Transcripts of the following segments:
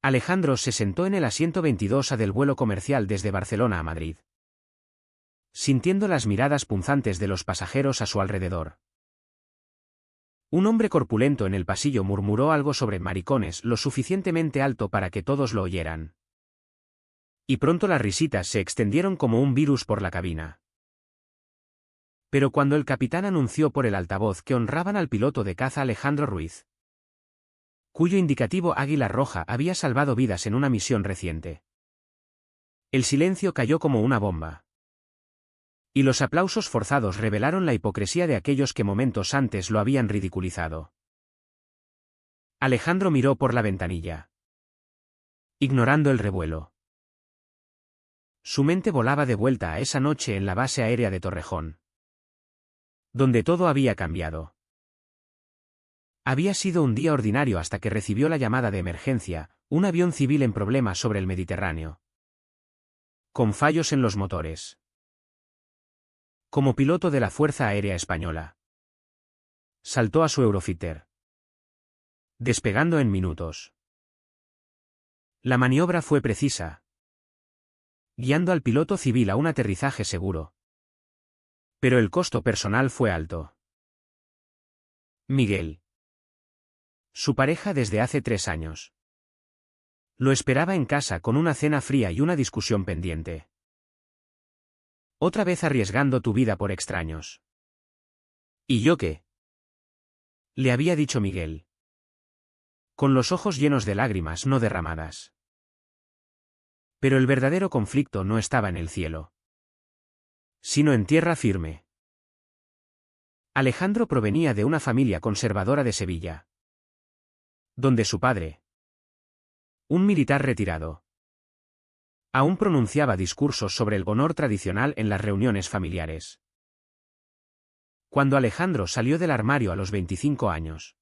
Alejandro se sentó en el asiento 22A del vuelo comercial desde Barcelona a Madrid, sintiendo las miradas punzantes de los pasajeros a su alrededor. Un hombre corpulento en el pasillo murmuró algo sobre maricones lo suficientemente alto para que todos lo oyeran. Y pronto las risitas se extendieron como un virus por la cabina. Pero cuando el capitán anunció por el altavoz que honraban al piloto de caza Alejandro Ruiz, cuyo indicativo águila roja había salvado vidas en una misión reciente, el silencio cayó como una bomba. Y los aplausos forzados revelaron la hipocresía de aquellos que momentos antes lo habían ridiculizado. Alejandro miró por la ventanilla, ignorando el revuelo. Su mente volaba de vuelta a esa noche en la base aérea de Torrejón, donde todo había cambiado. Había sido un día ordinario hasta que recibió la llamada de emergencia, un avión civil en problemas sobre el Mediterráneo, con fallos en los motores. Como piloto de la Fuerza Aérea Española, saltó a su Eurofighter, despegando en minutos. La maniobra fue precisa, guiando al piloto civil a un aterrizaje seguro. Pero el costo personal fue alto. Miguel, su pareja desde hace 3 años, lo esperaba en casa con una cena fría y una discusión pendiente. Otra vez arriesgando tu vida por extraños. ¿Y yo qué? Le había dicho Miguel, con los ojos llenos de lágrimas no derramadas. Pero el verdadero conflicto no estaba en el cielo, sino en tierra firme. Alejandro provenía de una familia conservadora de Sevilla, donde su padre, un militar retirado, aún pronunciaba discursos sobre el honor tradicional en las reuniones familiares. Cuando Alejandro salió del armario a los 25 años,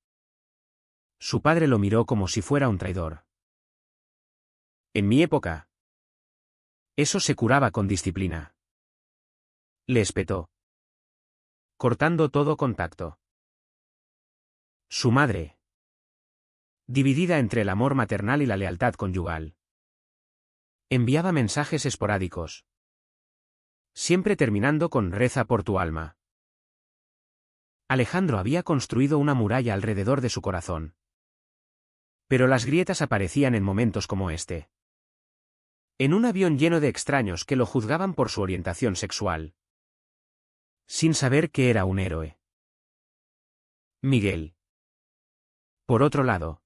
su padre lo miró como si fuera un traidor. En mi época, eso se curaba con disciplina, le espetó, cortando todo contacto. Su madre, dividida entre el amor maternal y la lealtad conyugal, enviaba mensajes esporádicos, siempre terminando con «reza por tu alma». Alejandro había construido una muralla alrededor de su corazón. Pero las grietas aparecían en momentos como este. En un avión lleno de extraños que lo juzgaban por su orientación sexual, sin saber que era un héroe. Miguel, por otro lado,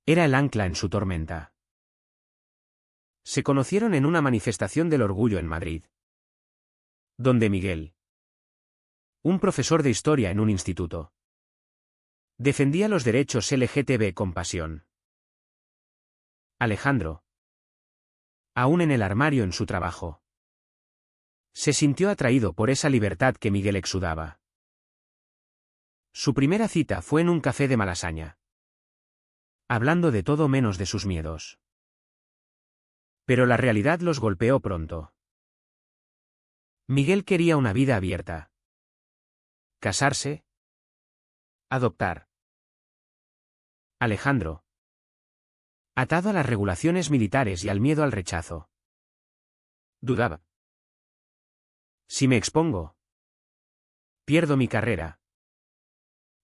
era el ancla en su tormenta. Se conocieron en una manifestación del orgullo en Madrid, donde Miguel, un profesor de historia en un instituto, defendía los derechos LGTB con pasión. Alejandro, aún en el armario en su trabajo, se sintió atraído por esa libertad que Miguel exudaba. Su primera cita fue en un café de Malasaña, hablando de todo menos de sus miedos. Pero la realidad los golpeó pronto. Miguel quería una vida abierta. Casarse. Adoptar. Alejandro, atado a las regulaciones militares y al miedo al rechazo, dudaba. Si me expongo, pierdo mi carrera,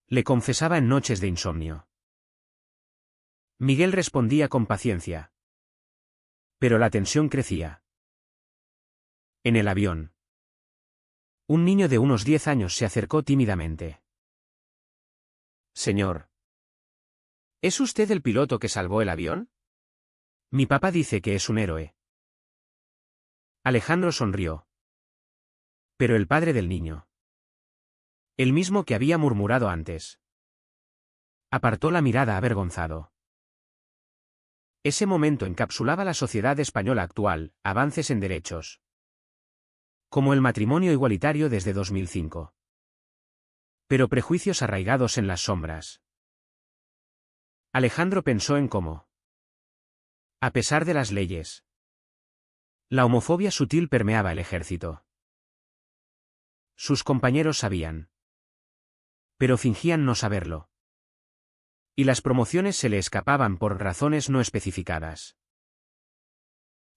le confesaba en noches de insomnio. Miguel respondía con paciencia. Pero la tensión crecía. En el avión, un niño de unos 10 años se acercó tímidamente. Señor, ¿es usted el piloto que salvó el avión? Mi papá dice que es un héroe. Alejandro sonrió. Pero el padre del niño, el mismo que había murmurado antes, apartó la mirada avergonzado. Ese momento encapsulaba la sociedad española actual, avances en derechos, como el matrimonio igualitario desde 2005. Pero prejuicios arraigados en las sombras. Alejandro pensó en cómo, a pesar de las leyes, la homofobia sutil permeaba el ejército. Sus compañeros sabían, pero fingían no saberlo. Y las promociones se le escapaban por razones no especificadas.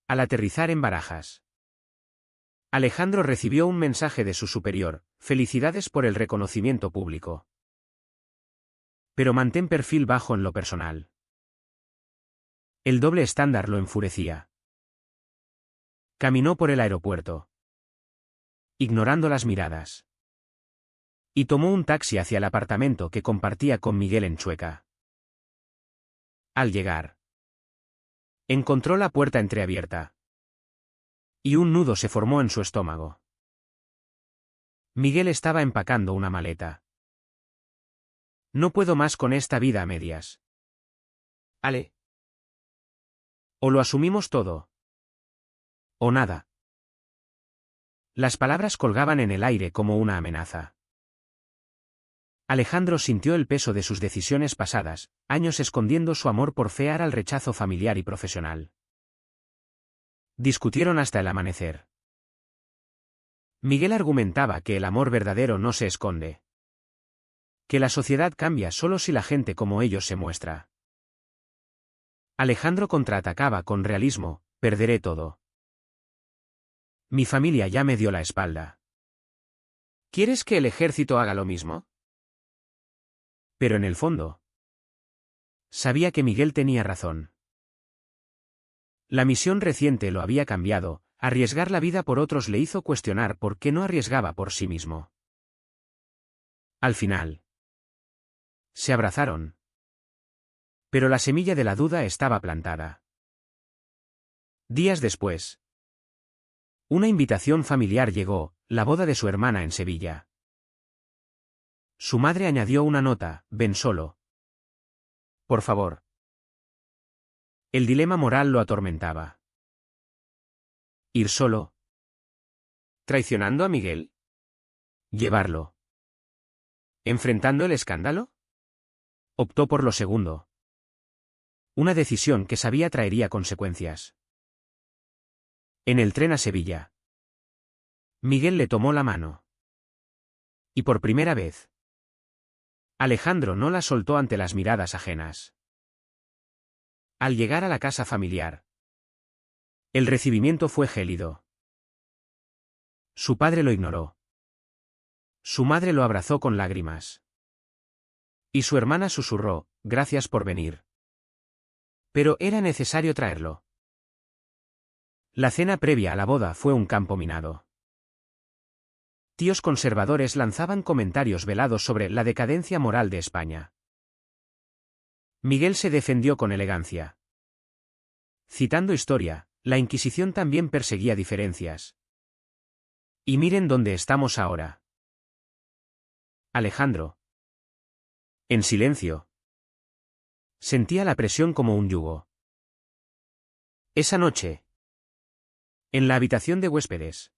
Al aterrizar en Barajas, Alejandro recibió un mensaje de su superior: felicidades por el reconocimiento público. Pero mantén perfil bajo en lo personal. El doble estándar lo enfurecía. Caminó por el aeropuerto, ignorando las miradas, y tomó un taxi hacia el apartamento que compartía con Miguel en Chueca. Al llegar, encontró la puerta entreabierta, y un nudo se formó en su estómago. Miguel estaba empacando una maleta. No puedo más con esta vida a medias. Ale. O lo asumimos todo, o nada. Las palabras colgaban en el aire como una amenaza. Alejandro sintió el peso de sus decisiones pasadas, años escondiendo su amor por fear al rechazo familiar y profesional. Discutieron hasta el amanecer. Miguel argumentaba que el amor verdadero no se esconde, que la sociedad cambia solo si la gente como ellos se muestra. Alejandro contraatacaba con realismo: perderé todo. Mi familia ya me dio la espalda. ¿Quieres que el ejército haga lo mismo? Pero en el fondo, sabía que Miguel tenía razón. La misión reciente lo había cambiado: arriesgar la vida por otros le hizo cuestionar por qué no arriesgaba por sí mismo. Al final, se abrazaron. Pero la semilla de la duda estaba plantada. Días después, una invitación familiar llegó: la boda de su hermana en Sevilla. Su madre añadió una nota: ven solo. Por favor. El dilema moral lo atormentaba. ¿Ir solo? ¿Traicionando a Miguel? ¿Llevarlo? ¿Enfrentando el escándalo? Optó por lo segundo. Una decisión que sabía traería consecuencias. En el tren a Sevilla, Miguel le tomó la mano. Y por primera vez, Alejandro no la soltó ante las miradas ajenas. Al llegar a la casa familiar, el recibimiento fue gélido. Su padre lo ignoró. Su madre lo abrazó con lágrimas. Y su hermana susurró: gracias por venir. Pero era necesario traerlo. La cena previa a la boda fue un campo minado. Tíos conservadores lanzaban comentarios velados sobre la decadencia moral de España. Miguel se defendió con elegancia. Citando historia: la Inquisición también perseguía diferencias. Y miren dónde estamos ahora. Alejandro, en silencio, sentía la presión como un yugo. Esa noche, en la habitación de huéspedes,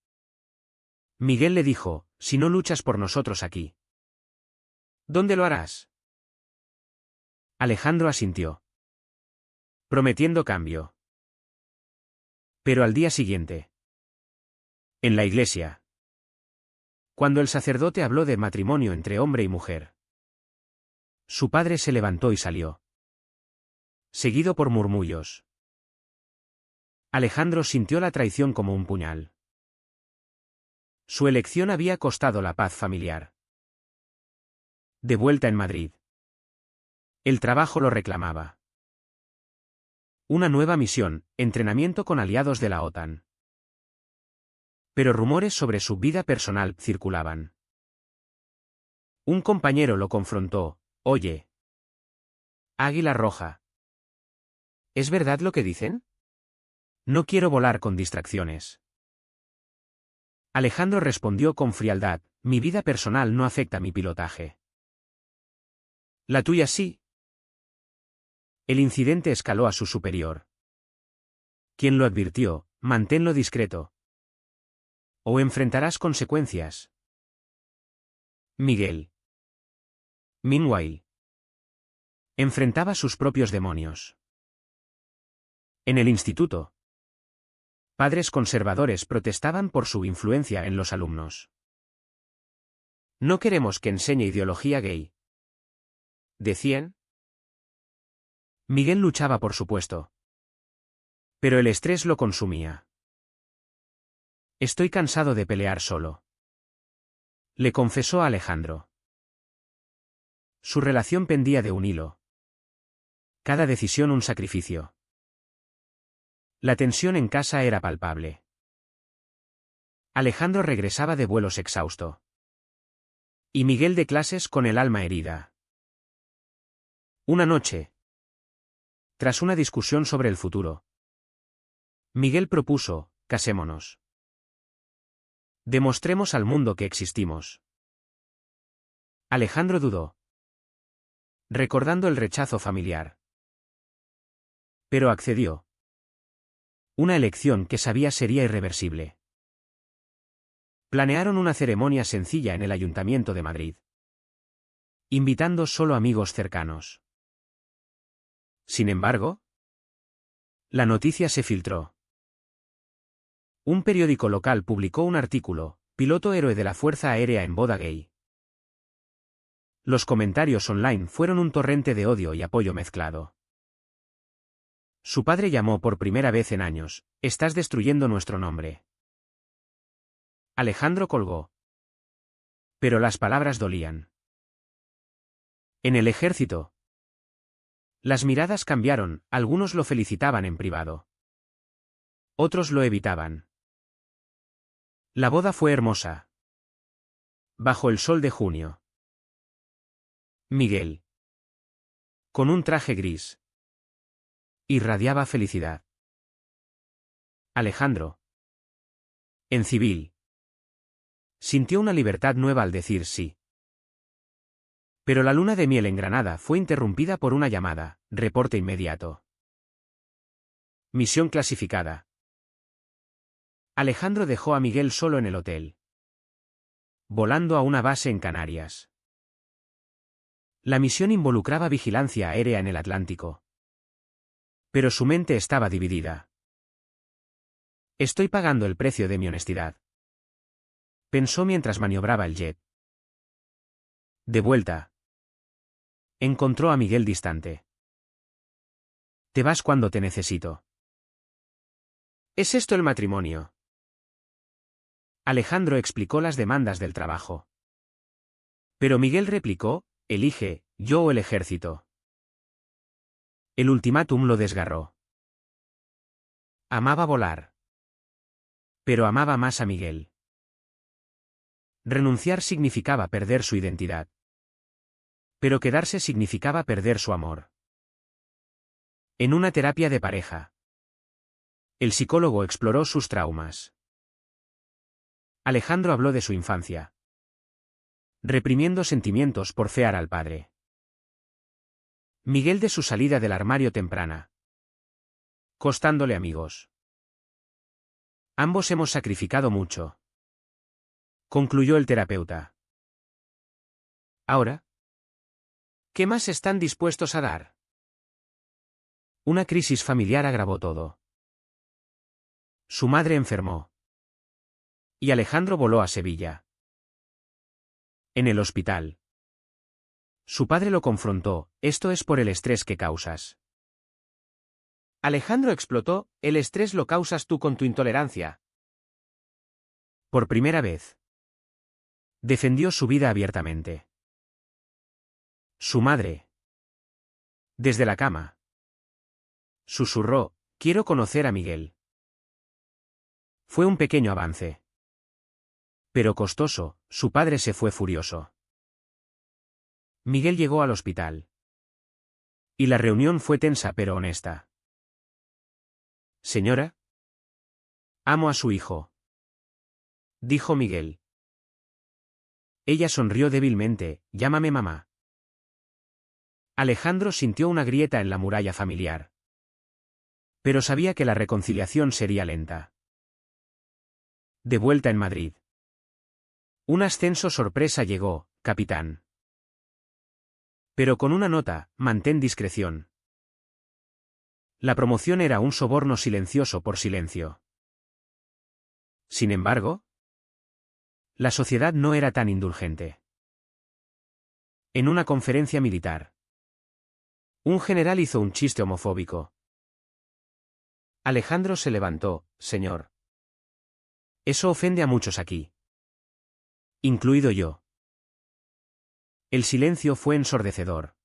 Miguel le dijo: si no luchas por nosotros aquí, ¿dónde lo harás? Alejandro asintió, prometiendo cambio. Pero al día siguiente, en la iglesia, cuando el sacerdote habló de matrimonio entre hombre y mujer, su padre se levantó y salió, seguido por murmullos. Alejandro sintió la traición como un puñal. Su elección había costado la paz familiar. De vuelta en Madrid, el trabajo lo reclamaba. Una nueva misión: entrenamiento con aliados de la OTAN. Pero rumores sobre su vida personal circulaban. Un compañero lo confrontó: oye, Águila Roja, ¿es verdad lo que dicen? No quiero volar con distracciones. Alejandro respondió con frialdad: mi vida personal no afecta mi pilotaje. La tuya sí. El incidente escaló a su superior, quien lo advirtió: manténlo discreto, o enfrentarás consecuencias. Miguel, meanwhile, enfrentaba sus propios demonios. En el instituto, padres conservadores protestaban por su influencia en los alumnos. No queremos que enseñe ideología gay, decían. Miguel luchaba por su puesto. Pero el estrés lo consumía. Estoy cansado de pelear solo. Le confesó a Alejandro. Su relación pendía de un hilo. Cada decisión un sacrificio. La tensión en casa era palpable. Alejandro regresaba de vuelos exhausto. Y Miguel de clases con el alma herida. Una noche. Tras una discusión sobre el futuro, Miguel propuso: casémonos. Demostremos al mundo que existimos. Alejandro dudó, recordando el rechazo familiar. Pero accedió. Una elección que sabía sería irreversible. Planearon una ceremonia sencilla en el Ayuntamiento de Madrid, invitando solo amigos cercanos. Sin embargo, la noticia se filtró. Un periódico local publicó un artículo: piloto héroe de la Fuerza Aérea en boda gay. Los comentarios online fueron un torrente de odio y apoyo mezclado. Su padre llamó por primera vez en años: estás destruyendo nuestro nombre. Alejandro colgó. Pero las palabras dolían. En el ejército, las miradas cambiaron, algunos lo felicitaban en privado. Otros lo evitaban. La boda fue hermosa. Bajo el sol de junio. Miguel, con un traje gris, irradiaba felicidad. Alejandro, en civil, sintió una libertad nueva al decir sí. Pero la luna de miel en Granada fue interrumpida por una llamada: reporte inmediato. Misión clasificada. Alejandro dejó a Miguel solo en el hotel, volando a una base en Canarias. La misión involucraba vigilancia aérea en el Atlántico. Pero su mente estaba dividida. Estoy pagando el precio de mi honestidad, pensó mientras maniobraba el jet. De vuelta, encontró a Miguel distante. Te vas cuando te necesito. ¿Es esto el matrimonio? Alejandro explicó las demandas del trabajo. Pero Miguel replicó: elige, yo o el ejército. El ultimátum lo desgarró. Amaba volar. Pero amaba más a Miguel. Renunciar significaba perder su identidad. Pero quedarse significaba perder su amor. En una terapia de pareja, el psicólogo exploró sus traumas. Alejandro habló de su infancia, reprimiendo sentimientos por fear al padre. Miguel de su salida del armario temprana, costándole amigos. Ambos hemos sacrificado mucho, concluyó el terapeuta. Ahora, ¿qué más están dispuestos a dar? Una crisis familiar agravó todo. Su madre enfermó. Y Alejandro voló a Sevilla. En el hospital, su padre lo confrontó: esto es por el estrés que causas. Alejandro explotó: el estrés lo causas tú con tu intolerancia. Por primera vez, defendió su vida abiertamente. Su madre, desde la cama, susurró: quiero conocer a Miguel. Fue un pequeño avance. Pero costoso. Su padre se fue furioso. Miguel llegó al hospital. Y la reunión fue tensa pero honesta. Señora, amo a su hijo, dijo Miguel. Ella sonrió débilmente: llámame mamá. Alejandro sintió una grieta en la muralla familiar. Pero sabía que la reconciliación sería lenta. De vuelta en Madrid, un ascenso sorpresa llegó: capitán. Pero con una nota: mantén discreción. La promoción era un soborno silencioso por silencio. Sin embargo, la sociedad no era tan indulgente. En una conferencia militar, Un general hizo un chiste homofóbico. Alejandro se levantó, señor. Eso ofende a muchos aquí. Incluido yo. El silencio fue ensordecedor,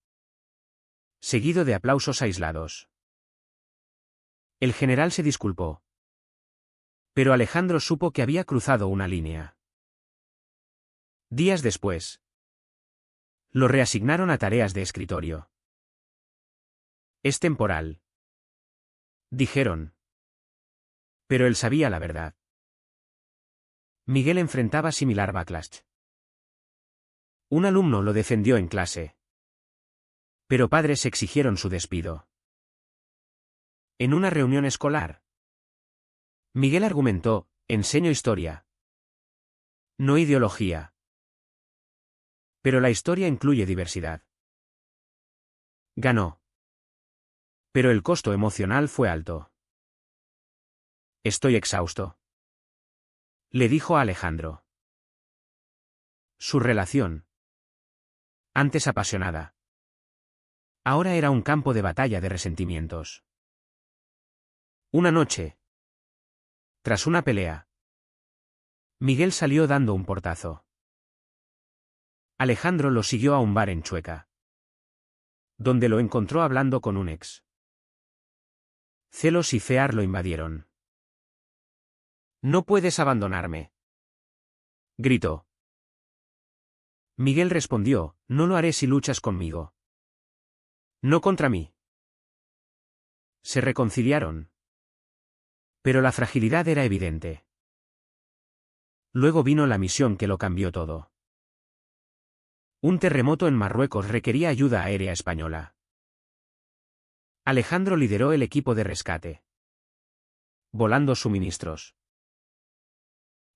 seguido de aplausos aislados. El general se disculpó. Pero Alejandro supo que había cruzado una línea. Días después, lo reasignaron a tareas de escritorio. Es temporal, dijeron. Pero él sabía la verdad. Miguel enfrentaba similar backlash. Un alumno lo defendió en clase. Pero padres exigieron su despido. En una reunión escolar, Miguel argumentó: enseño historia, no ideología. Pero la historia incluye diversidad. Ganó. Pero el costo emocional fue alto. Estoy exhausto, le dijo a Alejandro. Su relación, antes apasionada, ahora era un campo de batalla de resentimientos. Una noche, tras una pelea, Miguel salió dando un portazo. Alejandro lo siguió a un bar en Chueca, donde lo encontró hablando con un ex. Celos y fear lo invadieron. No puedes abandonarme, gritó. Miguel respondió: no lo haré si luchas conmigo. No contra mí. Se reconciliaron. Pero la fragilidad era evidente. Luego vino la misión que lo cambió todo. Un terremoto en Marruecos requería ayuda aérea española. Alejandro lideró el equipo de rescate, volando suministros.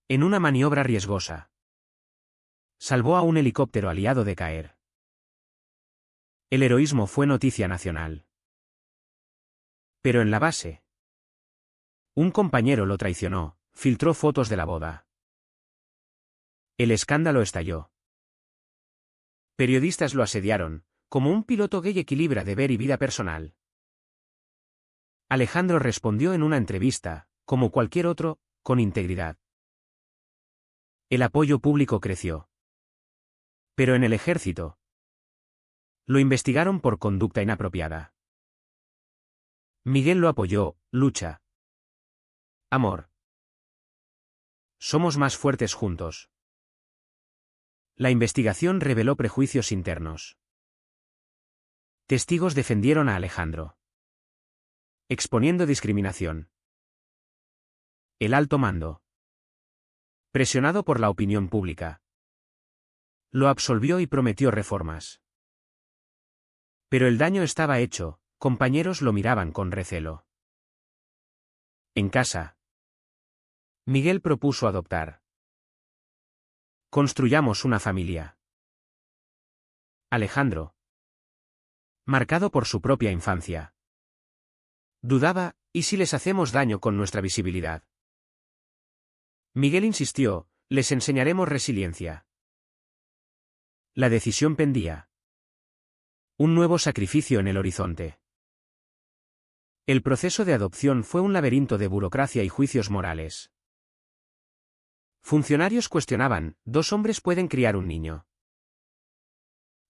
En una maniobra riesgosa, salvó a un helicóptero aliado de caer. El heroísmo fue noticia nacional. Pero en la base, un compañero lo traicionó, filtró fotos de la boda. El escándalo estalló. Periodistas lo asediaron, como un piloto gay equilibra deber y vida personal. Alejandro respondió en una entrevista, como cualquier otro, con integridad. El apoyo público creció. Pero en el ejército, lo investigaron por conducta inapropiada. Miguel lo apoyó: lucha. Amor. Somos más fuertes juntos. La investigación reveló prejuicios internos. Testigos defendieron a Alejandro, exponiendo discriminación. El alto mando, presionado por la opinión pública, lo absolvió y prometió reformas. Pero el daño estaba hecho, compañeros lo miraban con recelo. En casa, Miguel propuso adoptar. Construyamos una familia. Alejandro, marcado por su propia infancia, dudaba: ¿y si les hacemos daño con nuestra visibilidad? Miguel insistió: les enseñaremos resiliencia. La decisión pendía. Un nuevo sacrificio en el horizonte. El proceso de adopción fue un laberinto de burocracia y juicios morales. Funcionarios cuestionaban: ¿2 hombres pueden criar un niño?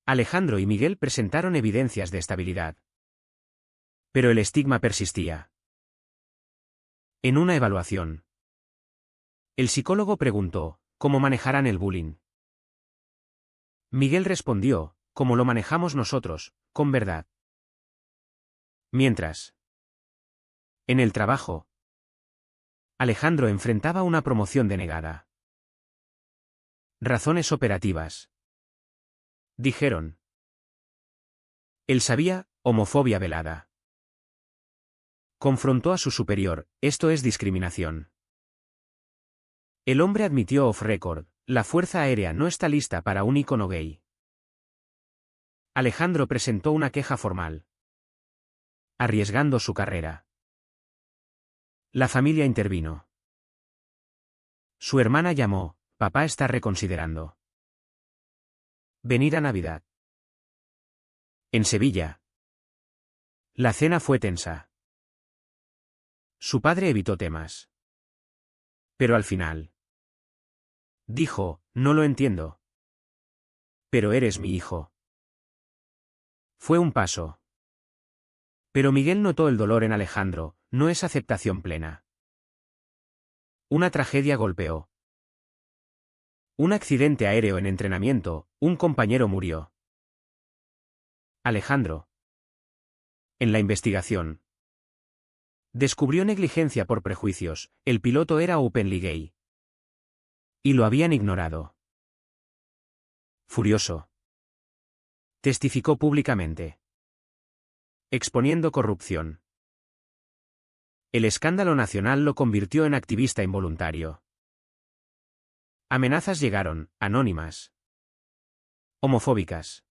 Alejandro y Miguel presentaron evidencias de estabilidad. Pero el estigma persistía. En una evaluación, el psicólogo preguntó: ¿cómo manejarán el bullying? Miguel respondió: como lo manejamos nosotros, con verdad. Mientras, en el trabajo, Alejandro enfrentaba una promoción denegada. Razones operativas, dijeron. Él sabía: homofobia velada. Confrontó a su superior: esto es discriminación. El hombre admitió off record: la Fuerza Aérea no está lista para un ícono gay. Alejandro presentó una queja formal, arriesgando su carrera. La familia intervino. Su hermana llamó: papá está reconsiderando venir a Navidad. En Sevilla, La cena fue tensa. Su padre evitó temas. Pero al final dijo, no lo entiendo. Pero eres mi hijo. Fue un paso. Pero Miguel notó el dolor en Alejandro, no es aceptación plena. Una tragedia golpeó. Un accidente aéreo en entrenamiento, un compañero murió. Alejandro. En la investigación. Descubrió negligencia por prejuicios, el piloto era openly gay. Y lo habían ignorado. Furioso. Testificó públicamente. Exponiendo corrupción. El escándalo nacional lo convirtió en activista involuntario. Amenazas llegaron, anónimas. Homofóbicas.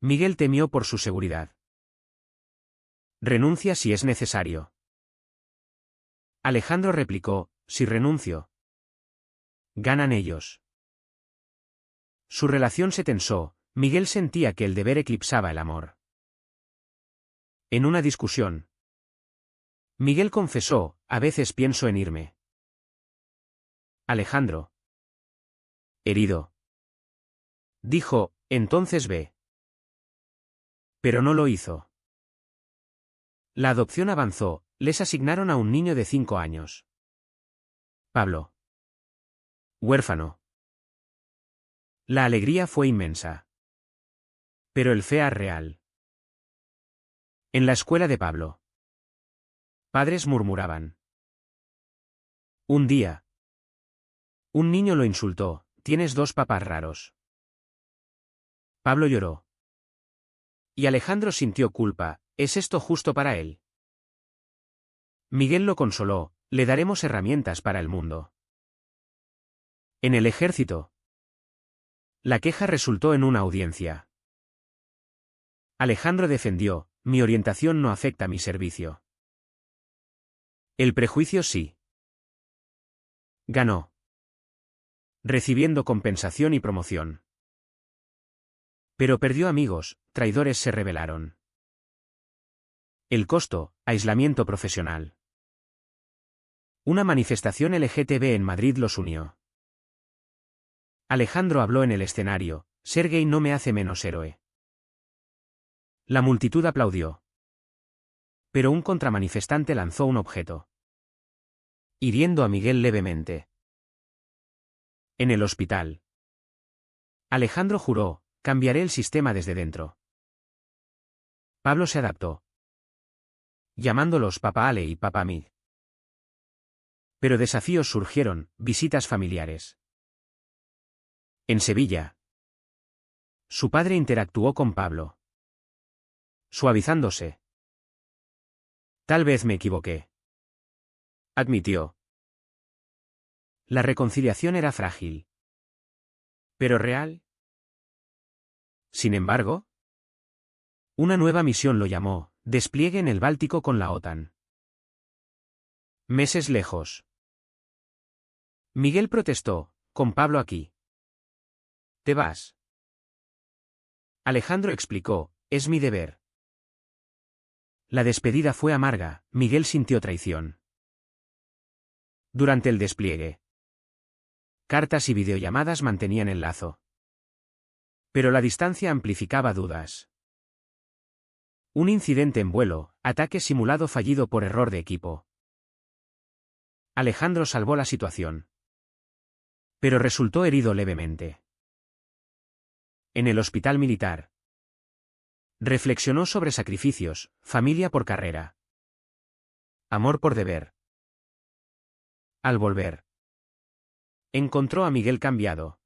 Miguel temió por su seguridad. Renuncia si es necesario. Alejandro replicó, si renuncio, ganan ellos. Su relación se tensó, Miguel sentía que el deber eclipsaba el amor. En una discusión, Miguel confesó, a veces pienso en irme. Alejandro. Herido. Dijo, entonces ve. Pero no lo hizo. La adopción avanzó, les asignaron a un niño de 5 años. Pablo. Huérfano. La alegría fue inmensa. Pero el fea real. En la escuela de Pablo. Padres murmuraban. Un día. Un niño lo insultó, tienes 2 papás raros. Pablo lloró. Y Alejandro sintió culpa, ¿es esto justo para él? Miguel lo consoló, le daremos herramientas para el mundo. En el ejército. La queja resultó en una audiencia. Alejandro defendió, mi orientación no afecta mi servicio. El prejuicio sí. Ganó. Recibiendo compensación y promoción. Pero perdió amigos, traidores se rebelaron. El costo, aislamiento profesional. Una manifestación LGTB en Madrid los unió. Alejandro habló en el escenario, ser gay no me hace menos héroe. La multitud aplaudió. Pero un contramanifestante lanzó un objeto, hiriendo a Miguel levemente. En el hospital. Alejandro juró, cambiaré el sistema desde dentro. Pablo se adaptó, llamándolos Papa Ale y Papa Mig. Pero desafíos surgieron, visitas familiares. En Sevilla. Su padre interactuó con Pablo, suavizándose. Tal vez me equivoqué. Admitió. La reconciliación era frágil. ¿Pero real? Sin embargo, una nueva misión lo llamó, despliegue en el Báltico con la OTAN. Meses lejos. Miguel protestó, con Pablo aquí. ¿Te vas? Alejandro explicó, es mi deber. La despedida fue amarga, Miguel sintió traición. Durante el despliegue. Cartas y videollamadas mantenían el lazo. Pero la distancia amplificaba dudas. Un incidente en vuelo, ataque simulado fallido por error de equipo. Alejandro salvó la situación. Pero resultó herido levemente. En el hospital militar. Reflexionó sobre sacrificios, familia por carrera. Amor por deber. Al volver. Encontró a Miguel cambiado.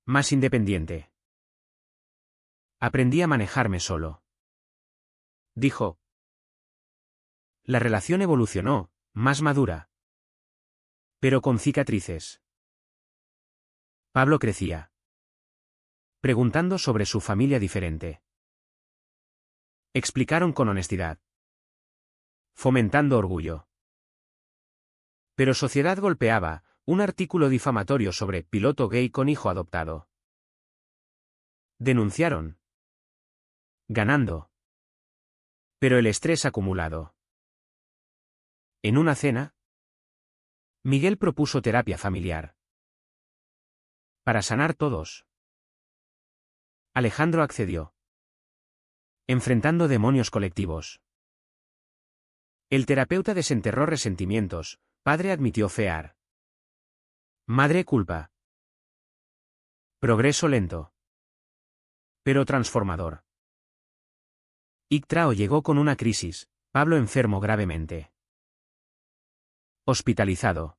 Más independiente. Aprendí a manejarme solo. Dijo. La relación evolucionó, más madura. Pero con cicatrices. Pablo crecía. Preguntando sobre su familia diferente. Explicaron con honestidad. Fomentando orgullo. Pero sociedad golpeaba, un artículo difamatorio sobre piloto gay con hijo adoptado. Denunciaron. Ganando. Pero el estrés acumulado. En una cena, Miguel propuso terapia familiar. Para sanar todos. Alejandro accedió. Enfrentando demonios colectivos. El terapeuta desenterró resentimientos, padre admitió fear. Madre culpa. Progreso lento. Pero transformador. Ictrao llegó con una crisis, Pablo enfermo gravemente. Hospitalizado.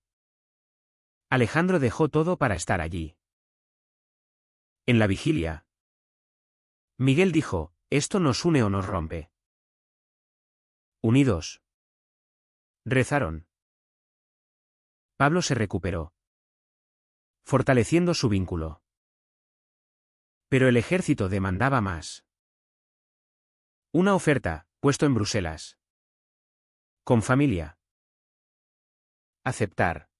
Alejandro dejó todo para estar allí. En la vigilia. Miguel dijo, ¿esto nos une o nos rompe? Unidos. Rezaron. Pablo se recuperó. Fortaleciendo su vínculo. Pero el ejército demandaba más. Una oferta, puesto en Bruselas. Con familia. Aceptar.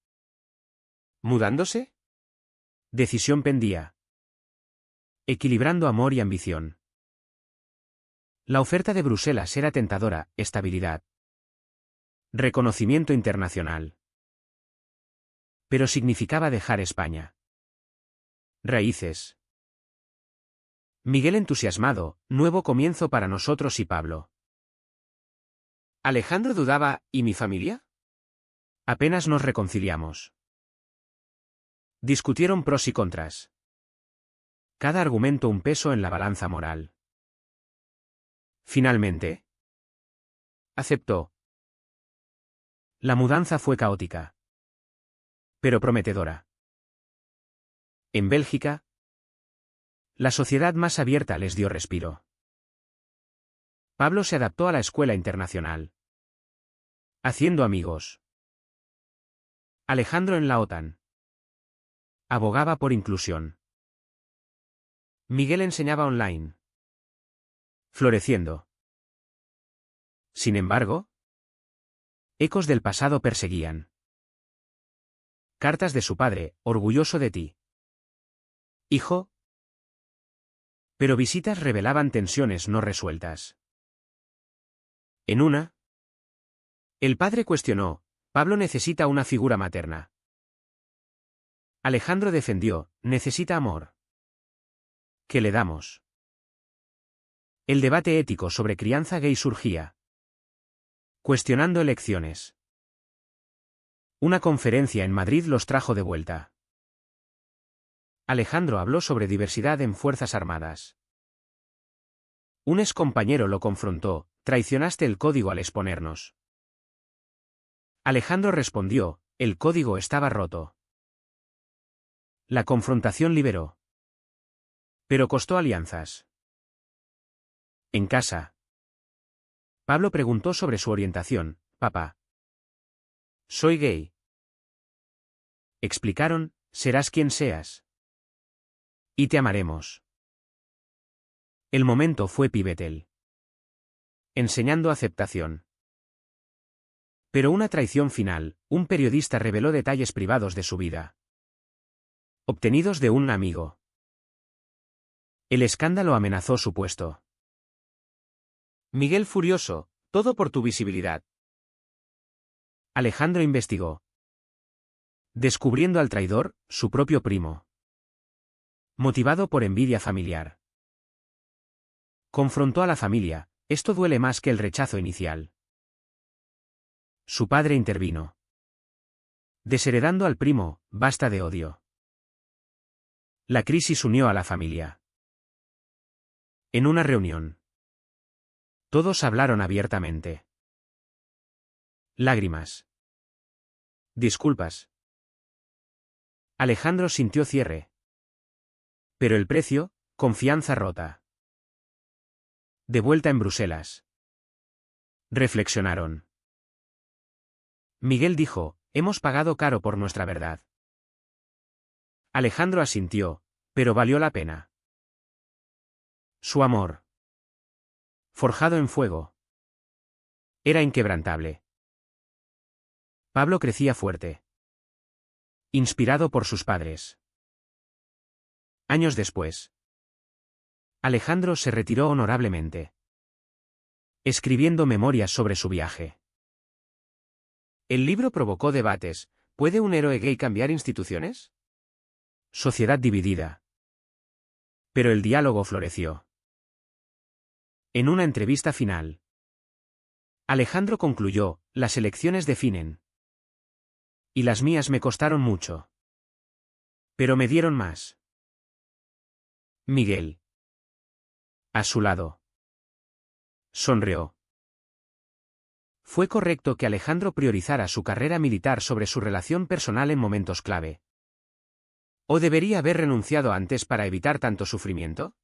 ¿Mudándose? Decisión pendía. Equilibrando amor y ambición. La oferta de Bruselas era tentadora, estabilidad. Reconocimiento internacional. Pero significaba dejar España. Raíces. Miguel entusiasmado, nuevo comienzo para nosotros y Pablo. Alejandro dudaba, ¿y mi familia? Apenas nos reconciliamos. Discutieron pros y contras. Cada argumento un peso en la balanza moral. Finalmente. Aceptó. La mudanza fue caótica. Pero prometedora. En Bélgica, la sociedad más abierta les dio respiro. Pablo se adaptó a la escuela internacional. Haciendo amigos. Alejandro en la OTAN. Abogaba por inclusión. Miguel enseñaba online. Floreciendo. Sin embargo, ecos del pasado perseguían. Cartas de su padre, orgulloso de ti. Hijo. Pero visitas revelaban tensiones no resueltas. En una, el padre cuestionó, Pablo necesita una figura materna. Alejandro defendió, necesita amor. ¿Qué le damos? El debate ético sobre crianza gay surgía. Cuestionando elecciones. Una conferencia en Madrid los trajo de vuelta. Alejandro habló sobre diversidad en Fuerzas Armadas. Un excompañero lo confrontó, traicionaste el código al exponernos. Alejandro respondió, el código estaba roto. La confrontación liberó. Pero costó alianzas. En casa. Pablo preguntó sobre su orientación, papá. Soy gay. Explicaron, serás quien seas. Y te amaremos. El momento fue pivotal. Enseñando aceptación. Pero una traición final, un periodista reveló detalles privados de su vida. Obtenidos de un amigo. El escándalo amenazó su puesto. Miguel furioso, todo por tu visibilidad. Alejandro investigó. Descubriendo al traidor, su propio primo. Motivado por envidia familiar. Confrontó a la familia, esto duele más que el rechazo inicial. Su padre intervino. Desheredando al primo, basta de odio. La crisis unió a la familia. En una reunión. Todos hablaron abiertamente. Lágrimas. Disculpas. Alejandro sintió cierre. Pero el precio, confianza rota. De vuelta en Bruselas. Reflexionaron. Miguel dijo, hemos pagado caro por nuestra verdad. Alejandro asintió, pero valió la pena. Su amor. Forjado en fuego. Era inquebrantable. Pablo crecía fuerte. Inspirado por sus padres. Años después. Alejandro se retiró honorablemente. escribiendo memorias sobre su viaje. El libro provocó debates. ¿Puede un héroe gay cambiar instituciones? Sociedad dividida. Pero el diálogo floreció. En una entrevista final, Alejandro concluyó: las elecciones definen. Y las mías me costaron mucho. Pero me dieron más. Miguel, a su lado, sonrió. Fue correcto que Alejandro priorizara su carrera militar sobre su relación personal en momentos clave. ¿O debería haber renunciado antes para evitar tanto sufrimiento?